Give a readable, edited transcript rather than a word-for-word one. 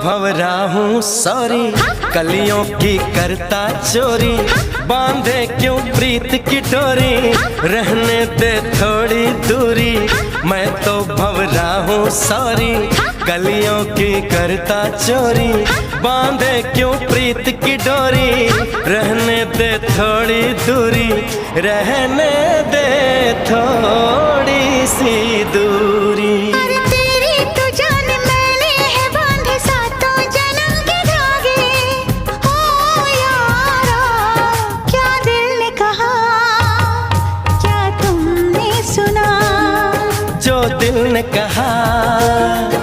भंवरा हूँ सॉरी, कलियों की करता चोरी, बांधे क्यों प्रीत की डोरी, रहने दे थोड़ी दूरी। मैं तो भंवरा हूँ सॉरी, कलियों की करता चोरी, बांधे क्यों प्रीत की डोरी, रहने दे थोड़ी दूरी, रहने दे थोड़ी सी दूरी। जो दिल ने कहा